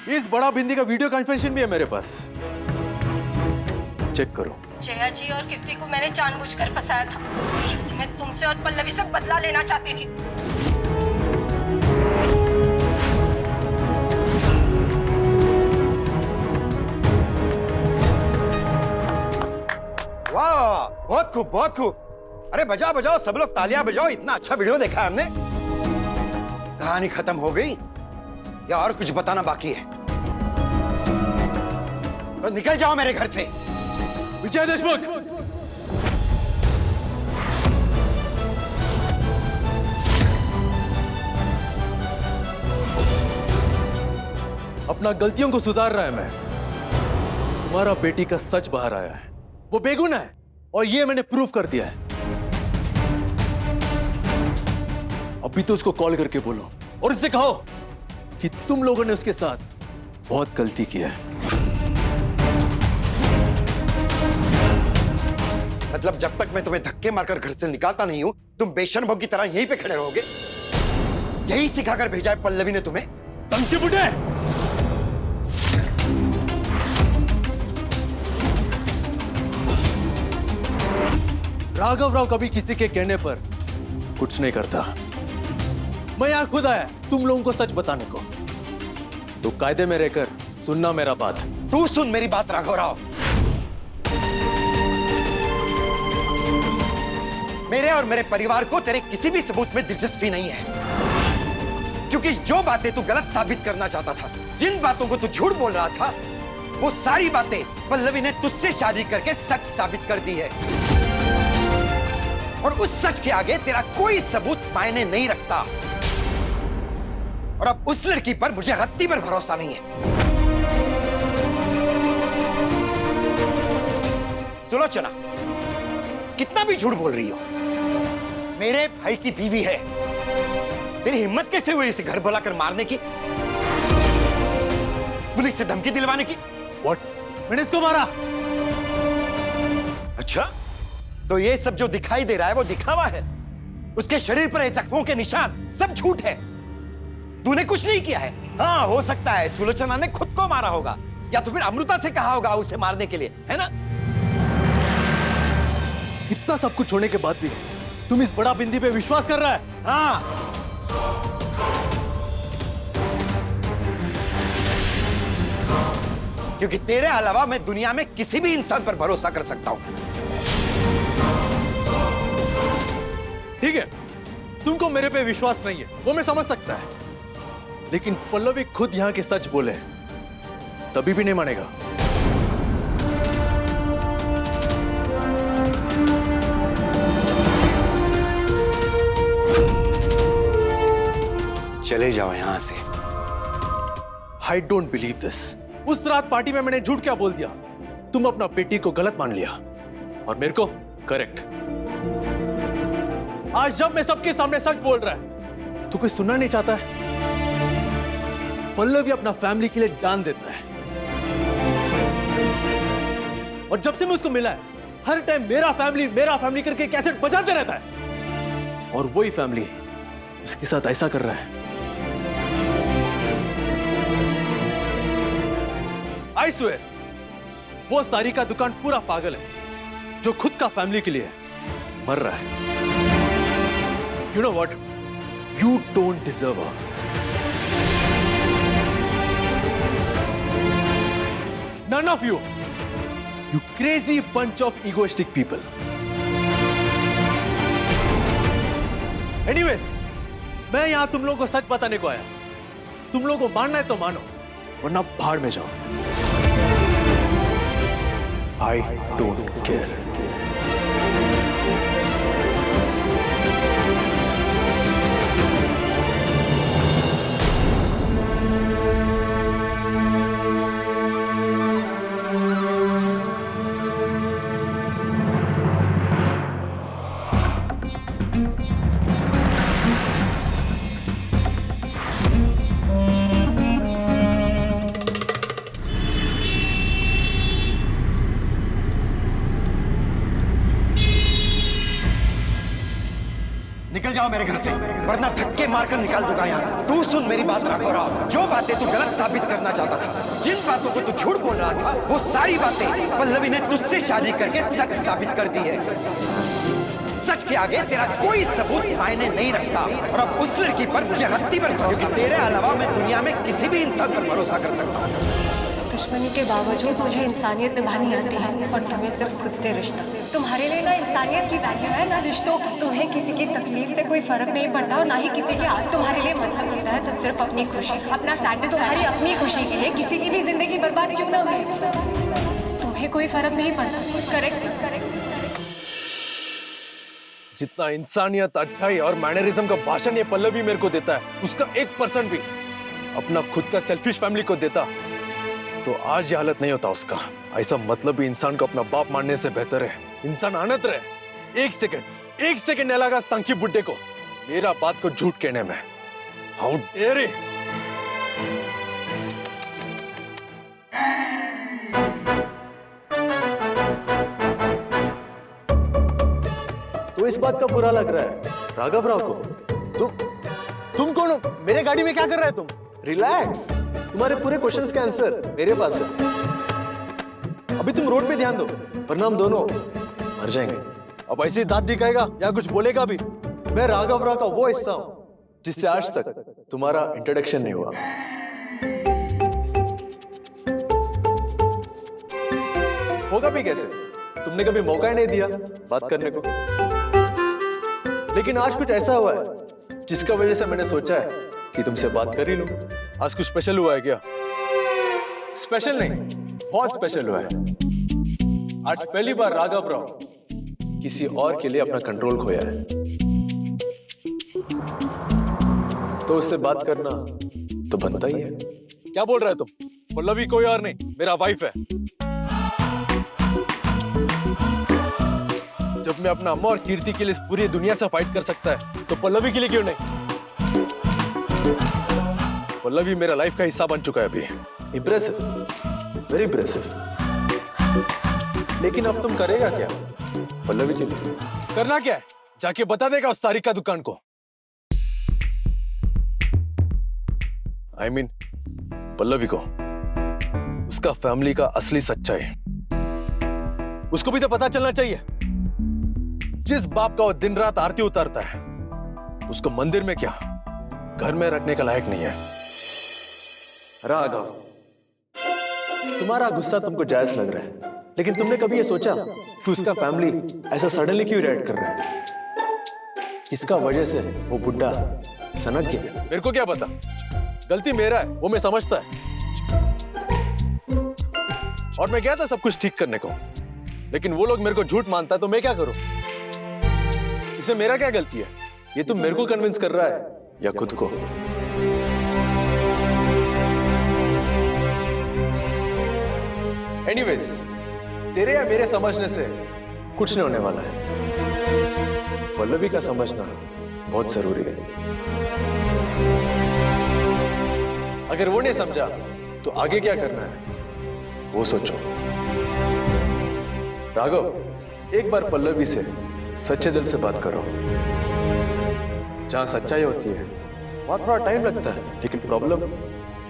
इस बड़ा बिंदी का वीडियो कॉन्फ्रेंसिंग भी है मेरे पास, चेक करो। जया जी और कीर्ति को मैंने जानबूझकर फंसाया था क्योंकि मैं तुमसे और पल्लवी से बदला लेना चाहती थी। वाह, बहुत खूब, बहुत खूब। अरे बजाओ बजाओ, सब लोग तालियां बजाओ। इतना अच्छा वीडियो देखा है हमने। कहानी खत्म हो गई या और कुछ बताना बाकी है? तो निकल जाओ मेरे घर से। विजय देशमुख, अपना गलतियों को सुधार रहा है मैं। तुम्हारा बेटी का सच बाहर आया है, वो बेगुनाह है और ये मैंने प्रूव कर दिया है। अभी तो उसको कॉल करके बोलो और उससे कहो कि तुम लोगों ने उसके साथ बहुत गलती की है। मतलब जब तक मैं तुम्हें धक्के मारकर घर से निकालता नहीं हूं, तुम बेशर्मों की तरह यहीं पे खड़े रहोगे? यही सिखाकर भेजा है पल्लवी ने तुम्हें? धमकी बुढ़े! राघव राव कभी किसी के कहने पर कुछ नहीं करता। मैं यहां खुद आया तुम लोगों को सच बताने को, तो कायदे में रहकर सुनना मेरा बात। तू सुन मेरी बात राघव राव। मेरे और मेरे परिवार को तेरे किसी भी सबूत में दिलचस्पी नहीं है, क्योंकि जो बातें तू गलत साबित करना चाहता था, जिन बातों को तू झूठ बोल रहा था, वो सारी बातें पल्लवी ने तुझसे शादी करके सच साबित कर दी है। और उस सच के आगे तेरा कोई सबूत मायने नहीं रखता। और अब उस लड़की पर मुझे रत्ती भर भरोसा नहीं है। सुलोचना, कितना भी झूठ बोल रही हो, मेरे भाई की बीवी है। तेरी हिम्मत कैसे हुई इसे घर बुलाकर मारने की, पुलिस से धमकी दिलवाने की? What? मैंने इसको मारा। अच्छा, तो ये सब जो दिखाई दे रहा है वो दिखावा है। उसके शरीर पर जख्मों के निशान सब झूठ है। तूने कुछ नहीं किया है। हाँ, हो सकता है सुलोचना ने खुद को मारा होगा, या तो फिर अमृता से कहा होगा उसे मारने के लिए, है ना? इतना सब कुछ होने के बाद भी तुम इस बड़ा बिंदी पे विश्वास कर रहा है? हाँ, क्योंकि तेरे अलावा मैं दुनिया में किसी भी इंसान पर भरोसा कर सकता हूं। ठीक है, तुमको मेरे पे विश्वास नहीं है, वो मैं समझ सकता है, लेकिन पल्लवी खुद यहां के सच बोले तभी भी नहीं मानेगा। चले जाओ यहां से। I don't believe this. उस रात पार्टी में मैंने झूठ क्या बोल दिया? तुम अपना बेटी को गलत मान लिया और मेरे को करेक्ट। आज जब मैं सबके सामने सच बोल रहा है तो कोई सुनना नहीं चाहता है। पल्लवी अपना फैमिली के लिए जान देता है, और जब से मैं उसको मिला है हर टाइम मेरा फैमिली करके कैसेट बजाते रहता है, और वही फैमिली उसके साथ ऐसा कर रहा है। आई स्वेयर, वो सारी का दुकान पूरा पागल है जो खुद का फैमिली के लिए मर रहा है। You know what, you don't deserve her. None of you, you crazy bunch of egoistic people. Anyways, मैं यहां तुम लोगों को सच बताने को आया। तुम लोगों को मानना है तो मानो, वरना भाड़ में जाओ। I don't care. निकल जाओ मेरे घर से। वरना धक्के मारकर निकाल दूंगा यहाँ से। तू सुन मेरी बात राघवराव, जो बातें तू गलत साबित करना चाहता था, जिन बातों को तू झूठ बोल रहा था, वो सारी बातें पल्लवी ने तुझसे शादी करके सच साबित कर दी है। सच के आगे तेरा कोई सबूत मायने नहीं रखता। और अब उस लड़की पर मुझे रत्ती पर भरोसा, तेरे अलावा मैं दुनिया में किसी भी इंसान पर भरोसा कर सकता हूँ। दुश्मनी के बावजूद मुझे इंसानियत निभानी आती है, और तुम्हें सिर्फ खुद से रिश्ता। तुम्हारे लिए ना इंसानियत की वैल्यू है ना रिश्तों की। तुम्हें किसी की तकलीफ से कोई फर्क नहीं पड़ता, और ना ही किसी के आंसू। तुम्हारे लिए मतलब होता है तो सिर्फ अपनी खुशी, अपना सैटिस्फैक्शन। तुम्हारी अपनी खुशी के लिए किसी की भी जिंदगी बर्बाद क्यों ना हुई, तुम्हें कोई फर्क नहीं पड़ता। करेक्ट। जितना इंसानियत, अच्छाई और मैनरिज्म का भाषण ये पल्लवी मेरे को देता है, उसका 1% भी अपना खुद का सेल्फिश फैमिली को देता तो आज ये हालत नहीं होता उसका। ऐसा मतलब भी इंसान को अपना बाप मानने से बेहतर है इंसान आनत रहे। एक सेकंड नहीं लगा संखी बुड्ढे को मेरा बात को झूठ कहने में। How dare he. तो इस बात का बुरा लग रहा है राघव राव को? तुम कौन हो? मेरे गाड़ी में क्या कर रहे हो तुम? रिलैक्स, तुम्हारे पूरे क्वेश्चंस के आंसर मेरे पास है। अभी तुम रोड पे ध्यान दो, वरना हम दोनों मर जाएंगे। अब ऐसे ही दांत दिखाएगा या कुछ बोलेगा भी? मैं राघव राव का वो हिस्सा हूं जिससे आज तक तुम्हारा इंट्रोडक्शन नहीं हुआ। होगा भी कैसे? तुमने कभी मौका ही नहीं दिया बात करने को। लेकिन आज कुछ ऐसा हुआ है जिसका वजह से मैंने सोचा है कि तुमसे बात कर ही लूं। आज कुछ स्पेशल हुआ है क्या? स्पेशल नहीं, बहुत स्पेशल हुआ है। आज पहली बार राघव राव किसी और के लिए अपना कंट्रोल खोया है, तो उससे बात करना तो बनता ही है। क्या बोल रहे हो तुम? पल्लवी कोई और नहीं, मेरा वाइफ है। जब मैं अपना अम्मा और कीर्ति के लिए पूरी दुनिया से फाइट कर सकता है तो पल्लवी के लिए क्यों नहीं? पल्लवी मेरा लाइफ का हिस्सा बन चुका है अभी। Impressive, very impressive. लेकिन अब तुम करेगा क्या पल्लवी के लिए? करना क्या है? जाके बता देगा उस सारिका दुकान को। I mean, पल्लवी को उसका फैमिली का असली सच्चाई उसको भी तो पता चलना चाहिए। जिस बाप का वो दिन रात आरती उतारता है उसको मंदिर में क्या घर में रखने का लायक नहीं है। राघव, तुम्हारा गुस्सा तुमको जायज लग रहा है, लेकिन तुमने कभी ये सोचा कि उसका फैमिली ऐसा सडनली क्यों रिएक्ट कर रहा है? इसका वजह से वो बुड्ढा सनक गया। मेरे को क्या पता, गलती मेरा है, वो मैं समझता है। और मैं गया था सब कुछ ठीक करने को, लेकिन वो लोग मेरे को झूठ मानता है तो मैं क्या करूं? इसमें मेरा क्या गलती है? ये तुम मेरे को कन्विंस कर रहा है या खुद को? एनीवेज, तेरे या मेरे समझने से कुछ नहीं होने वाला है। पल्लवी का समझना बहुत जरूरी है। अगर वो नहीं समझा तो आगे क्या करना है वो सोचो। राघव, एक बार पल्लवी से सच्चे दिल से बात करो। जहां सच्चाई होती है वहां थोड़ा टाइम लगता है, लेकिन प्रॉब्लम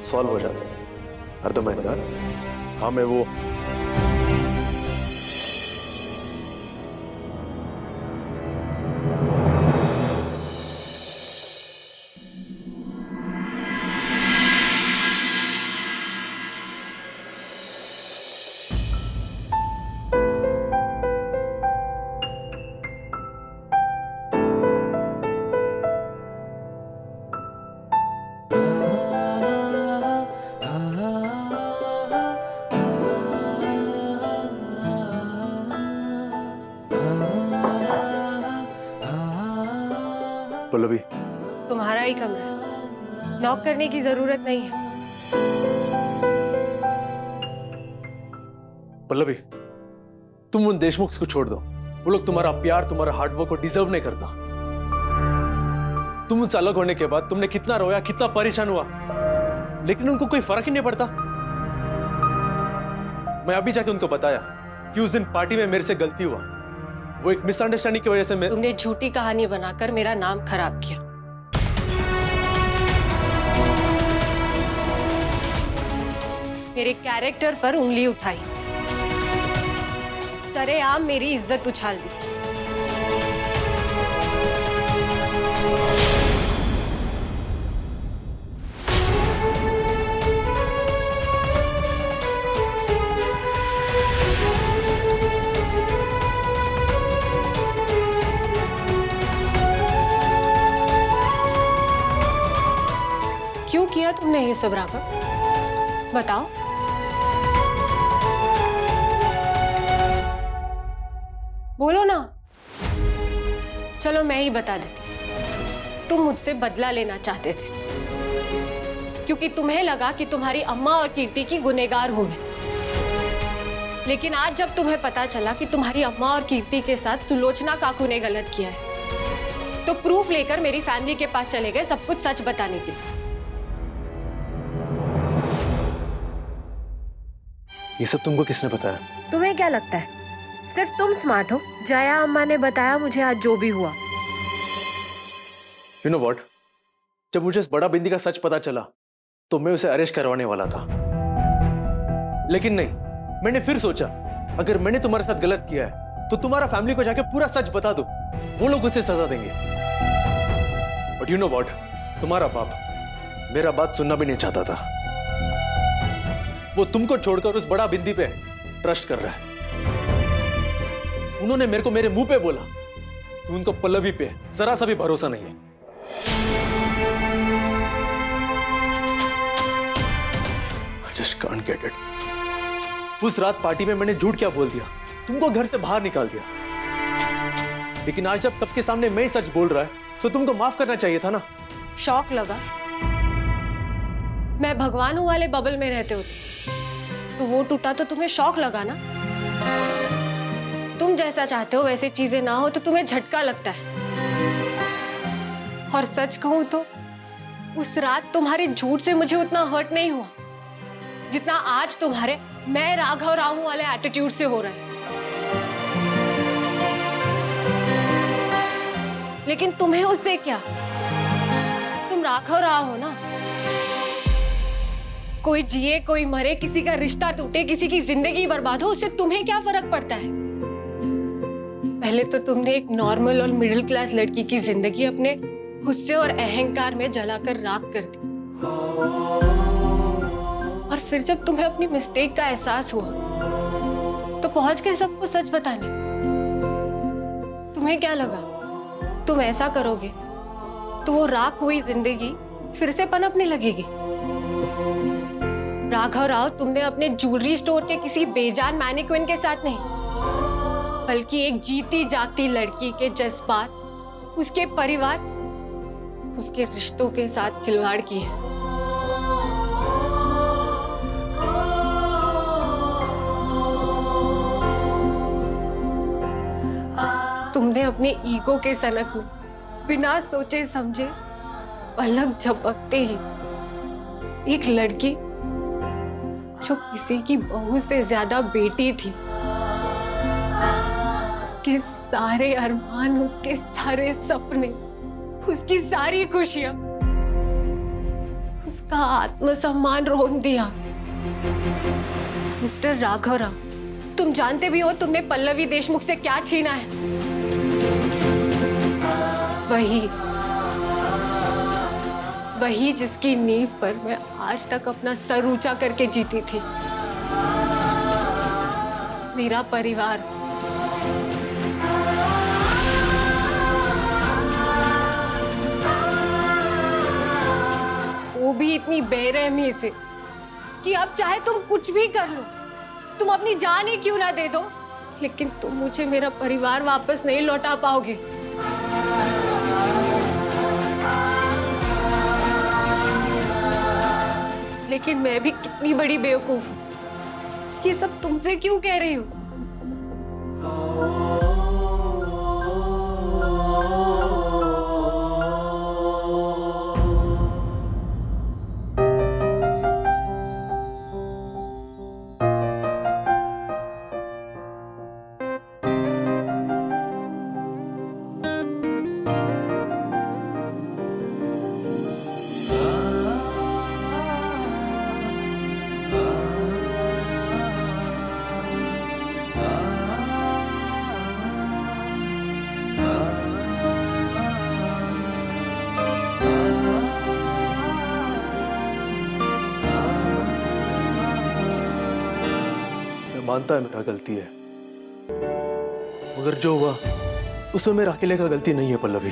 सॉल्व हो जाता है। अर्थमैंदा? हाँ, मैं वो पल्लवी, तुम्हारा ही कमरा है, लॉक करने की जरूरत नहीं है। पल्लवी, तुम उन देशमुख को छोड़ दो। वो लोग तुम्हारा प्यार, तुम्हारा हार्डवर्क को डिजर्व नहीं करता। तुम उनसे अलग होने के बाद तुमने कितना रोया, कितना परेशान हुआ, लेकिन उनको कोई फर्क ही नहीं पड़ता। मैं अभी जाके उनको बताया कि उस दिन पार्टी में मेरे से गलती हुआ, वो एक मिसअंडरस्टैंडिंग की वजह से मैं। तुमने झूठी कहानी बनाकर मेरा नाम खराब किया, मेरे कैरेक्टर पर उंगली उठाई, सरेआम मेरी इज्जत उछाल दी। क्यों किया तुमने ये सब राघव? बताओ। बोलो ना। चलो मैं ही बता देती। तुम मुझसे बदला लेना चाहते थे क्योंकि तुम्हें लगा कि तुम्हारी अम्मा और कीर्ति की गुनहगार हूं मैं। लेकिन आज जब तुम्हें पता चला कि तुम्हारी अम्मा और कीर्ति के साथ सुलोचना काकू ने गलत किया है, तो प्रूफ लेकर मेरी फैमिली के पास चले गए सब कुछ सच बताने के लिए। ये सब तुमको किसने बताया? तुम्हें क्या लगता है सिर्फ तुम स्मार्ट हो? जया अम्मा ने बताया मुझे आज जो भी हुआ। You know what? जब मुझे इस बड़ा बिंदी का सच पता चला तो मैं उसे अरेस्ट करवाने वाला था, लेकिन नहीं, मैंने फिर सोचा अगर मैंने तुम्हारे साथ गलत किया है तो तुम्हारा फैमिली को जाके पूरा सच बता दो, वो लोग उसे सजा देंगे। बट यू नो व्हाट, तुम्हारा बाप मेरा बात सुनना भी नहीं चाहता था। वो तुमको छोड़कर उस बड़ा बिंदी पे ट्रस्ट कर रहा है। उन्होंने मेरे को मेरे मुंह पे बोला कि उनको पल्लवी पे जरा सा भी भरोसा नहीं है। I just can't get it. उस रात पार्टी में मैंने झूठ क्या बोल दिया, तुमको घर से बाहर निकाल दिया। लेकिन आज जब सबके सामने मैं ही सच बोल रहा है तो तुमको माफ करना चाहिए था ना। शौक लगा? मैं भगवानों वाले बबल में रहते हो तो वो टूटा तो तुम्हें शौक लगा ना। तुम जैसा चाहते हो वैसे चीजें ना हो तो तुम्हें झटका लगता है। और सच कहूं तो उस रात तुम्हारे झूठ से मुझे उतना हर्ट नहीं हुआ जितना आज तुम्हारे मैं राघव राहू वाले एटीट्यूड से हो रहा है। लेकिन तुम्हें उससे क्या? तुम राघव राव हो ना। कोई जिए कोई मरे, किसी का रिश्ता टूटे, किसी की जिंदगी बर्बाद हो, उससे तुम्हें क्या फर्क पड़ता है? पहले तो तुमने एक नॉर्मल और मिडिल क्लास लड़की की जिंदगी अपने गुस्से और अहंकार में जलाकर राख कर दी। और फिर जब तुम्हें अपनी मिस्टेक का एहसास हुआ तो पहुंच गए सबको सच बताने। तुम्हें क्या लगा तुम ऐसा करोगे तो वो राख हुई जिंदगी फिर से पनपने लगेगी? राघव राव, तुमने अपने ज्वेलरी स्टोर के किसी बेजान मैनिक्विन के साथ नहीं बल्कि एक जीती जागती लड़की के जज्बात, उसके परिवार, उसके रिश्तों के साथ खिलवाड़ की है। तुमने अपने ईगो के सनक में बिना सोचे समझे पलक झपकते ही एक लड़की जो किसी की बहू से ज्यादा बेटी थी, उसके सारे अरमान, उसके सारे सपने, उसकी सारी खुशियां, उसका आत्मसम्मान रोन दिया। मिस्टर राघव राव, तुम जानते भी हो तुमने पल्लवी देशमुख से क्या छीना है। वही जिसकी नींव पर मैं आज तक अपना सर ऊंचा करके जीती थी। मेरा परिवार। वो भी इतनी बेरहमी से कि अब चाहे तुम कुछ भी कर लो, तुम अपनी जान ही क्यों ना दे दो, लेकिन तुम मुझे मेरा परिवार वापस नहीं लौटा पाओगे। लेकिन मैं भी कितनी बड़ी बेवकूफ हूं। ये सब तुमसे क्यों कह रही हूं? मानता है मेरा गलती है, मगर जो हुआ उसमें मेरा अकेले का गलती नहीं है पल्लवी।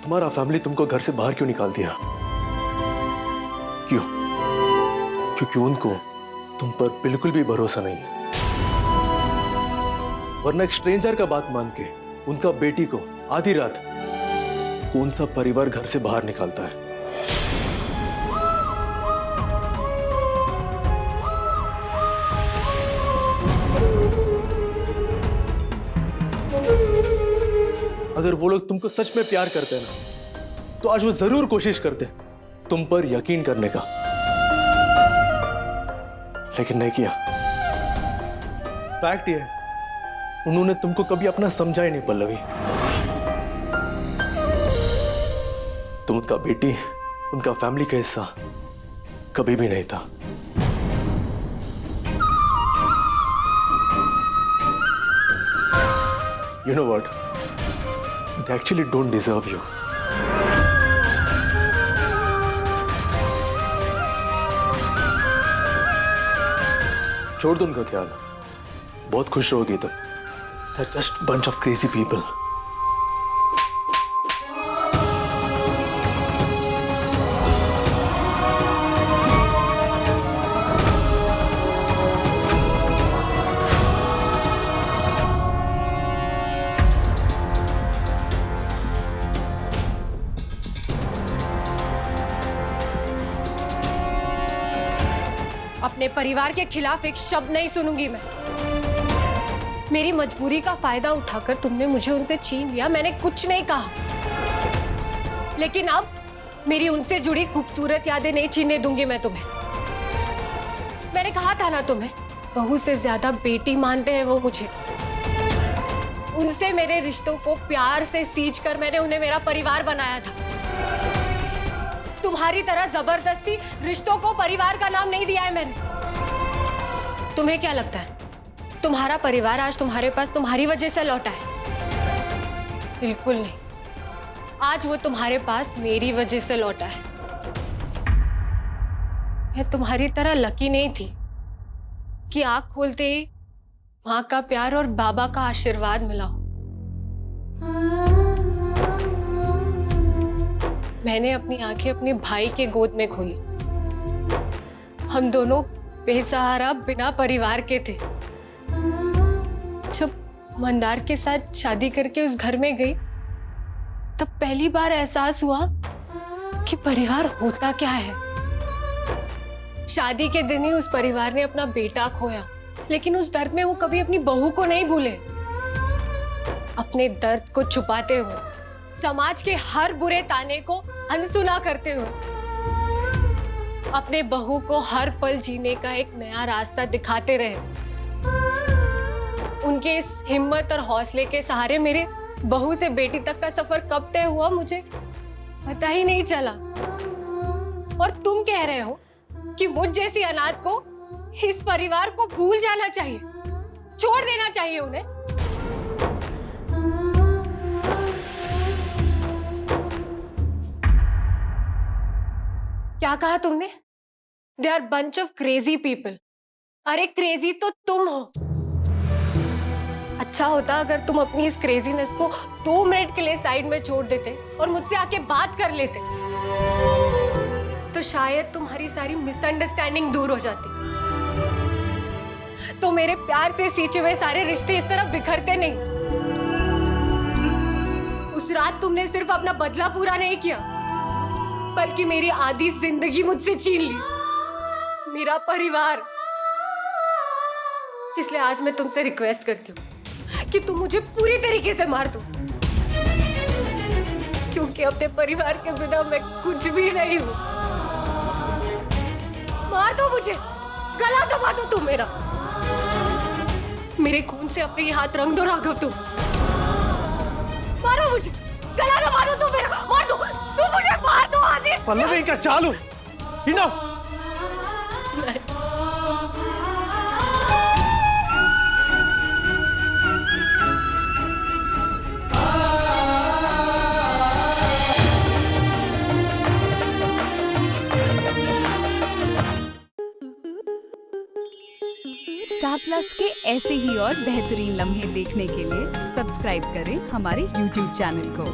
तुम्हारा फैमिली तुमको घर से बाहर क्यों निकाल दिया? क्यों? क्योंकि उनको तुम पर बिल्कुल भी भरोसा नहीं है। वरना एक स्ट्रेंजर का बात मान के उनका बेटी को आधी रात कौन सा परिवार घर से बाहर निकालता है? अगर वो लोग तुमको सच में प्यार करते हैं ना, तो आज वो जरूर कोशिश करते तुम पर यकीन करने का, लेकिन नहीं किया। फैक्ट ये है, उन्होंने तुमको कभी अपना समझा ही नहीं पल्लवी। तुम उनका बेटी, उनका फैमिली का हिस्सा कभी भी नहीं था। You know what? They actually don't deserve you. छोड़ दो उनका ख्याल, बहुत खुश रहोगी तुम। They're just bunch of crazy people. अपने परिवार के खिलाफ एक शब्द नहीं सुनूंगी मैं। मेरी मजबूरी का फायदा उठाकर तुमने मुझे उनसे छीन लिया, मैंने कुछ नहीं कहा। लेकिन अब मेरी उनसे जुड़ी खूबसूरत यादें नहीं छीनने दूंगी मैं तुम्हें। मैंने कहा था ना तुम्हें, बहू से ज्यादा बेटी मानते हैं वो मुझे। उनसे मेरे रिश्तों को प्यार से सींच कर मैंने उन्हें मेरा परिवार बनाया था। तुम्हारी तरह जबरदस्ती रिश्तों को परिवार का नाम नहीं दिया है मैंने। तुम्हें क्या लगता है तुम्हारा परिवार आज तुम्हारे पास तुम्हारी वजह से लौटा है? बिल्कुल नहीं, आज वो तुम्हारे पास मेरी वजह से लौटा है। मैं तुम्हारी तरह लकी नहीं थी कि आंख खोलते ही माँ का प्यार और बाबा का आशीर्वाद मिला हो। मैंने अपनी आंखें अपने भाई के गोद में खोली। हम दोनों बेसहारा बिना परिवार के थे। जब मंदार के साथ शादी करके उस घर में गई, तब पहली बार एहसास हुआ कि परिवार होता क्या है। शादी के दिन ही उस परिवार ने अपना बेटा खोया, लेकिन उस दर्द में वो कभी अपनी बहू को नहीं भूले। अपने दर्द को छुपाते हुए, समाज के हर बुरे ताने को अनसुना करते हुए, अपने बहू को हर पल जीने का एक नया रास्ता दिखाते रहे। उनके इस हिम्मत और हौसले के सहारे मेरे बहू से बेटी तक का सफर कब तय हुआ मुझे पता ही नहीं चला। और तुम कह रहे हो कि मुझ जैसी अनाथ को इस परिवार को भूल जाना चाहिए, छोड़ देना चाहिए उन्हें। क्या कहा तुमने? They are bunch of crazy people. अरे क्रेजी तो तुम हो। अच्छा होता अगर तुम अपनी इस क्रेजीनेस को 2 मिनट के लिए साइड में छोड़ देते और मुझसे आके बात कर लेते, तो शायद तुम्हारी सारी मिसअंडरस्टैंडिंग दूर हो जाती। तो मेरे प्यार से सींचे हुए सारे रिश्ते इस तरह बिखरते नहीं। उस रात तुमने सिर्फ अपना बदला पूरा नहीं किया, बल्कि मेरी आधी जिंदगी मुझसे छीन ली, मेरा परिवार। इसलिए आज मैं तुमसे रिक्वेस्ट करती हूँ कि तुम मुझे पूरी तरीके से मार दो, क्योंकि अपने परिवार के बिना मैं कुछ भी नहीं हूँ। मार दो मुझे, गला दबा दो तुम मेरा। मेरे खून से अपने ये हाथ रंग दो राघव तुम। मारो मुझे, गला दबा दो तुम मेरा, मार दो, तुम मुझे मार दो आज ही। पल्लवी का चालू इनफ। प्लस के ऐसे ही और बेहतरीन लम्हे देखने के लिए सब्सक्राइब करें हमारे YouTube चैनल को।